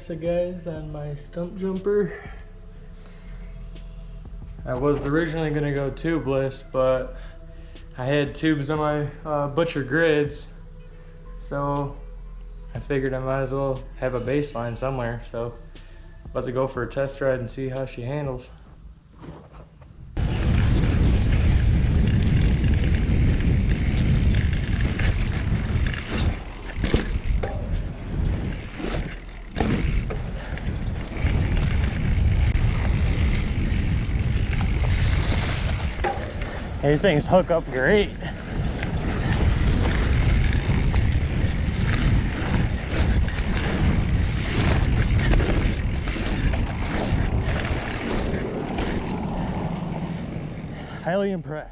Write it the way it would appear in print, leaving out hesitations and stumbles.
Assegai on my Stumpjumper. I was originally gonna go tubeless, but I had tubes on my butcher grids, so I figured I might as well have a baseline somewhere. So about to go for a test ride and see how she handles. These things hook up great. Highly impressed.